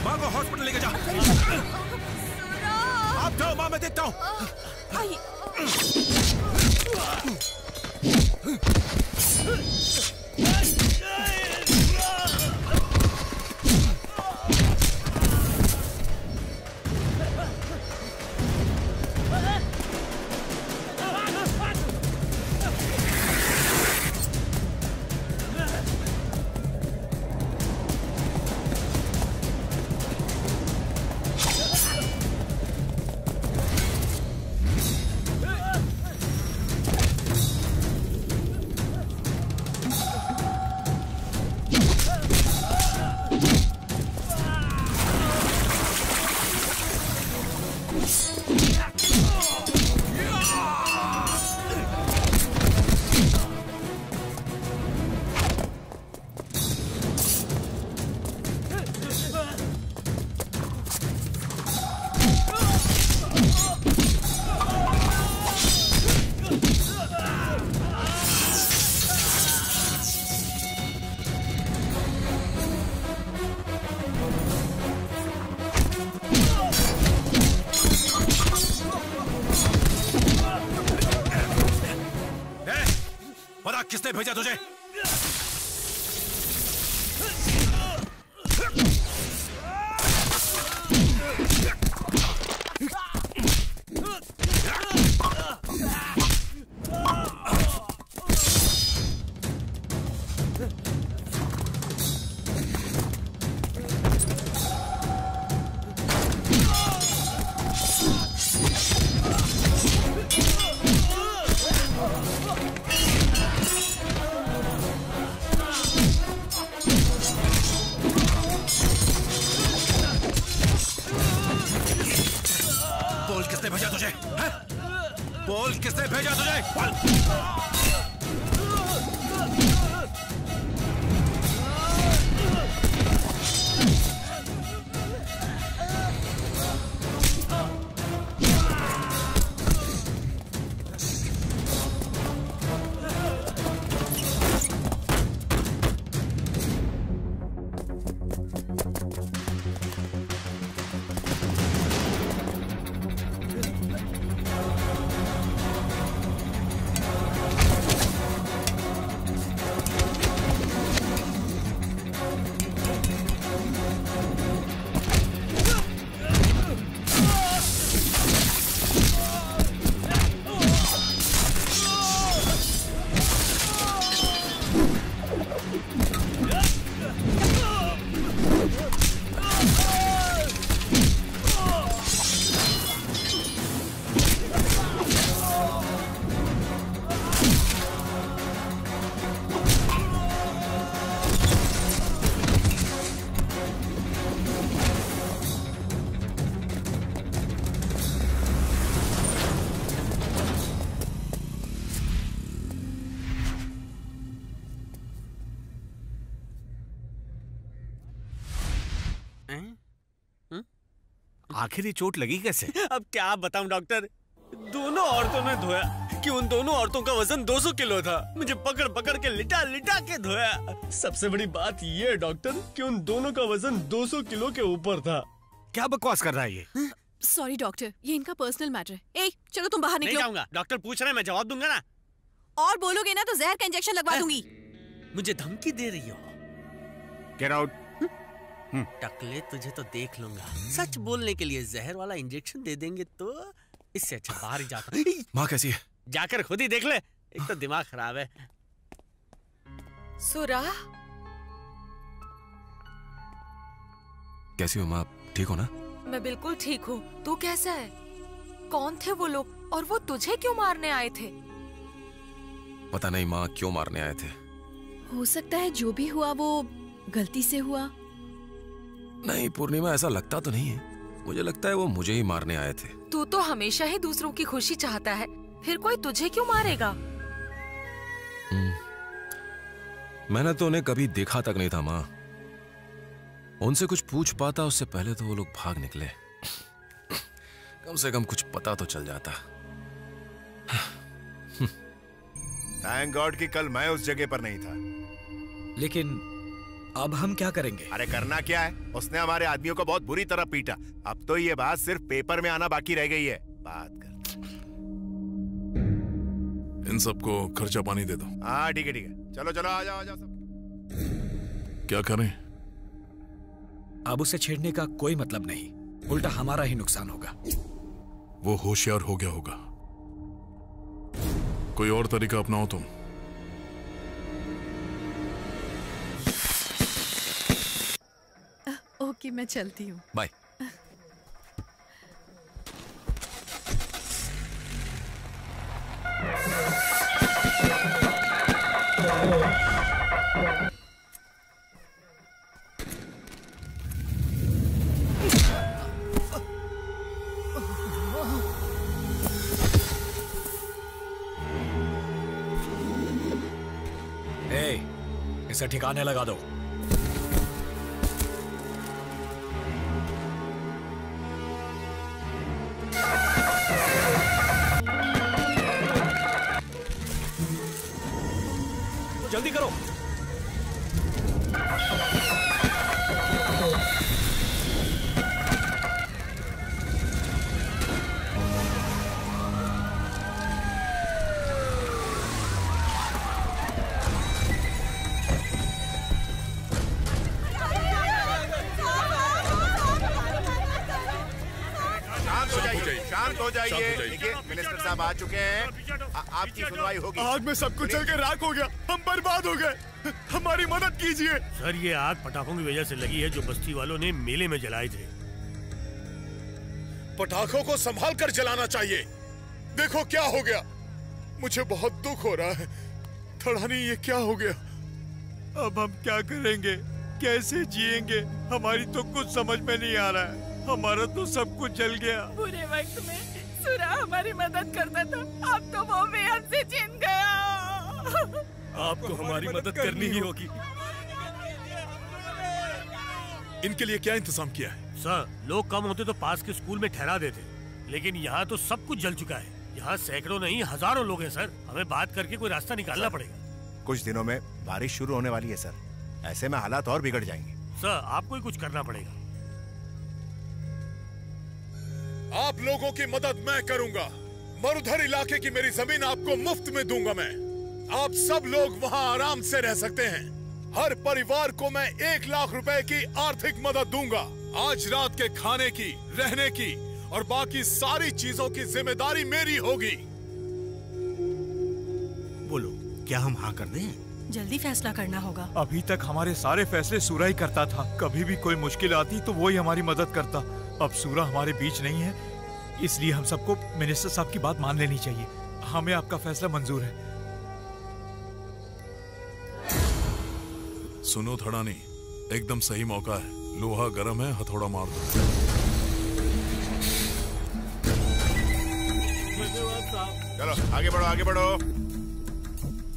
माँ को हॉस्पिटल लेके जा। आप जाओ माँ, मैं देखता हूँ। किसने भेजा तुझे? बोल किसने भेजा तुझे? आखिर ये चोट लगी कैसे? अब क्या बताऊं डॉक्टर, दोनों औरतों ने धोया कि उन दोनों औरतों का वजन 200 किलो था। मुझे पकड़ पकड़ के लिटा लिटा के धोया। सबसे बड़ी बात ये है डॉक्टर कि उन दोनों का वजन 200 किलो के ऊपर था। क्या बकवास कर रहा है ये? सॉरी डॉक्टर, ये इनका पर्सनल मैटर है। चलो तुम बाहर निकलो। नहीं जाऊंगा, डॉक्टर पूछ रहे हैं, मैं जवाब दूंगा ना। और बोलोगे ना तो जहर का इंजेक्शन लगवा दूंगी। मुझे धमकी दे रही हो? Get out. टकले तुझे तो देख लूंगा। सच बोलने के लिए जहर वाला इंजेक्शन दे देंगे तो इससे अच्छा बाहर ही जाता। माँ कैसी है? जाकर खुद ही देख ले, एक तो दिमाग खराब है। सुरा, कैसी हो माँ? ठीक हो ना? मैं बिल्कुल ठीक हूँ। तू कैसा है? कौन थे वो लोग और वो तुझे क्यों मारने आए थे? पता नहीं माँ क्यों मारने आए थे। हो सकता है जो भी हुआ वो गलती से हुआ। नहीं पूर्णिमा, ऐसा लगता तो नहीं है। मुझे लगता है वो मुझे ही मारने आए थे। तू तो हमेशा ही दूसरों की खुशी चाहता है, फिर कोई तुझे क्यों मारेगा? मैंने तो उन्हें कभी देखा तक नहीं था माँ। उनसे कुछ पूछ पाता उससे पहले तो वो लोग भाग निकले। कम से कम कुछ पता तो चल जाता। थैंक गॉड कि कल मैं उस जगह पर नहीं था। लेकिन अब हम क्या करेंगे? अरे करना क्या है, उसने हमारे आदमियों को बहुत बुरी तरह पीटा। अब तो ये बात सिर्फ पेपर में आना बाकी रह गई है। बात कर। इन सबको खर्चा पानी दे दो। हाँ ठीक है ठीक है, चलो चलो आ जाओ सब। क्या करें? अब उसे छेड़ने का कोई मतलब नहीं, उल्टा हमारा ही नुकसान होगा। वो होशियार हो गया होगा। कोई और तरीका अपनाओ तुम। ओके, मैं चलती हूँ। बाय। इसे ठिकाने लगा दो। जल्दी करो। शांत हो जाइए। देखिए मिनिस्टर साहब आ चुके हैं, आपकी सुनवाई होगी। आग में सब कुछ जल के राख हो गया, हम बर्बाद हो गए, हमारी मदद कीजिए। सर ये आग पटाखों की वजह से लगी है जो बस्ती वालों ने मेले में जलाए थे। पटाखों को संभाल कर जलाना चाहिए। देखो क्या हो गया, मुझे बहुत दुख हो रहा है। थड़ानी ये क्या हो गया? अब हम क्या करेंगे, कैसे जिएंगे? हमारी तो कुछ समझ में नहीं आ रहा है। हमारा तो सब कुछ जल गया। बुरे वक्त में सुरा हमारी मदद करता था, अब तो वो भी हमसे छिन गया। आपको हमारी मदद करनी ही होगी। इनके लिए क्या इंतजाम किया है? सर लोग कम होते तो पास के स्कूल में ठहरा देते, लेकिन यहाँ तो सब कुछ जल चुका है। यहाँ सैकड़ों नहीं हजारों लोग हैं सर। हमें बात करके कोई रास्ता निकालना पड़ेगा। कुछ दिनों में बारिश शुरू होने वाली है सर, ऐसे में हालात और बिगड़ जाएंगे। सर आपको ही कुछ करना पड़ेगा। आप लोगों की मदद मैं करूंगा। मरुधर इलाके की मेरी जमीन आपको मुफ्त में दूंगा मैं। आप सब लोग वहां आराम से रह सकते हैं। हर परिवार को मैं 1 लाख रुपए की आर्थिक मदद दूंगा। आज रात के खाने की, रहने की और बाकी सारी चीजों की जिम्मेदारी मेरी होगी। बोलो क्या हम हाँ कर दें? जल्दी फैसला करना होगा। अभी तक हमारे सारे फैसले सूरा ही करता था। कभी भी कोई मुश्किल आती तो वो ही हमारी मदद करता। अब सूरा हमारे बीच नहीं है, इसलिए हम सबको मिनिस्टर साहब की बात मान लेनी चाहिए। हमें आपका फैसला मंजूर है। सुनो थड़ानी, एकदम सही मौका है। लोहा गर्म है, हथौड़ा मार दो। चलो आगे बढ़ो आगे बढ़ो।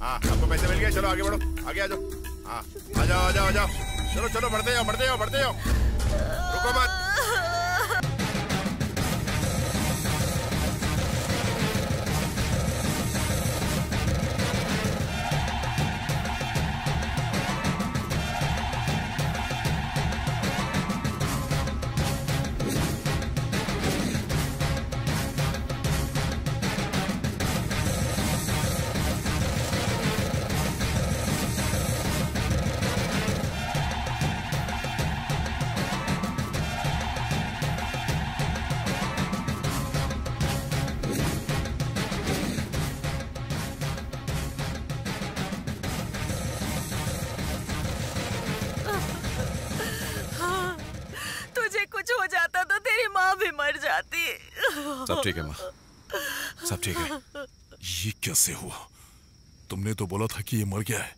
हाँ आपको पैसे मिल गए, चलो आगे बढ़ो, आगे आ जाओ। हाँ आ जाओ आ जाओ आ जाओ। चलो चलो बढ़ते जाओ बढ़ते जाओ बढ़ते जाओ, रुको मत। सब ठीक है माँ, सब ठीक है। ये कैसे हुआ? तुमने तो बोला था कि ये मर गया है,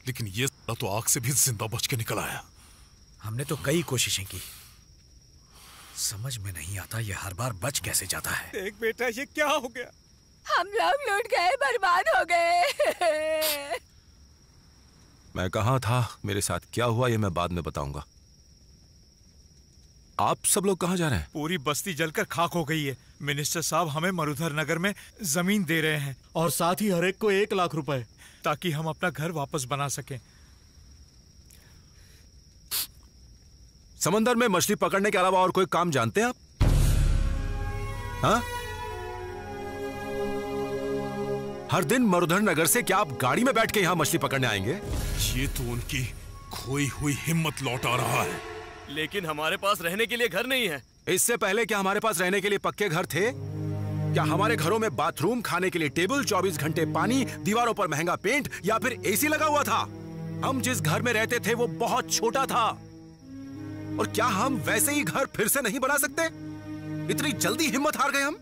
लेकिन ये तो आग से भी जिंदा बच के निकल आया। हमने तो कई कोशिशें की, समझ में नहीं आता ये हर बार बच कैसे जाता है। देख बेटा ये क्या हो गया? हम लोग लूट गए, बर्बाद हो गए। मैं कहाँ था, मेरे साथ क्या हुआ ये मैं बाद में बताऊंगा। आप सब लोग कहाँ जा रहे हैं? पूरी बस्ती जलकर खाक हो गई है। मिनिस्टर साहब हमें मरुधर नगर में जमीन दे रहे हैं और साथ ही हर एक को 1 लाख रुपए, ताकि हम अपना घर वापस बना सकें। समंदर में मछली पकड़ने के अलावा और कोई काम जानते हैं आप? हाँ? हर दिन मरुधर नगर से क्या आप गाड़ी में बैठ के यहां मछली पकड़ने आएंगे? ये तो उनकी खोई हुई हिम्मत लौटा रहा है। लेकिन हमारे पास रहने के लिए घर नहीं है। इससे पहले क्या हमारे पास रहने के लिए पक्के घर थे? क्या हमारे घरों में बाथरूम, खाने के लिए टेबल, 24 घंटे पानी, दीवारों पर महंगा पेंट या फिर एसी लगा हुआ था? हम जिस घर में रहते थे वो बहुत छोटा था। और क्या हम वैसे ही घर फिर से नहीं बना सकते? इतनी जल्दी हिम्मत हार गए हम?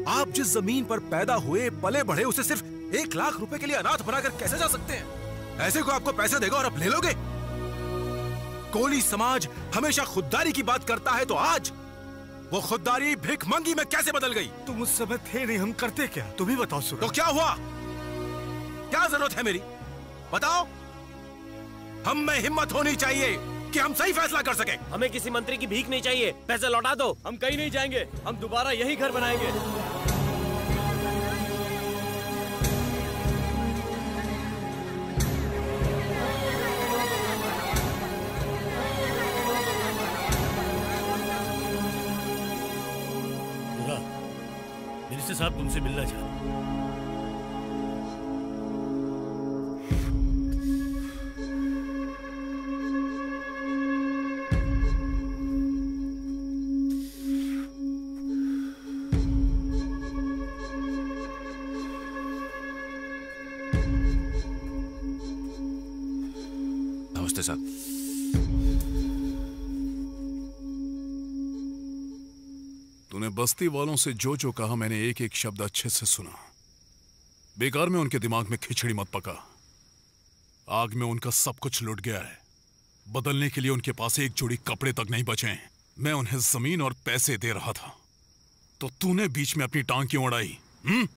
आप जिस जमीन पर पैदा हुए, पले बढ़े, उसे सिर्फ 1 लाख रुपए के लिए अनाथ बनाकर कैसे जा सकते हैं? ऐसे को आपको पैसे देगा और आप ले लोगे? कोली समाज हमेशा खुददारी की बात करता है, तो आज वो खुददारी भिखमंगी में कैसे बदल गई? तुम उस समय थे नहीं, हम करते क्या? तुम ही बताओ सूरज। तो क्या हुआ? क्या जरूरत है मेरी? बताओ। हम में हिम्मत होनी चाहिए कि हम सही फैसला कर सके। हमें किसी मंत्री की भीख नहीं चाहिए, पैसे लौटा दो। हम कहीं नहीं जाएंगे, हम दोबारा यही घर बनाएंगे। मिनिस्टर साहब तुमसे मिलना चाहते हैं। नमस्ते साहब। तूने बस्ती वालों से जो जो कहा मैंने एक एक शब्द अच्छे से सुना। बेकार में उनके दिमाग में खिचड़ी मत पका। आग में उनका सब कुछ लुट गया है। बदलने के लिए उनके पास एक जोड़ी कपड़े तक नहीं बचे हैं। मैं उन्हें जमीन और पैसे दे रहा था, तो तूने बीच में अपनी टांग क्यों अड़ाई?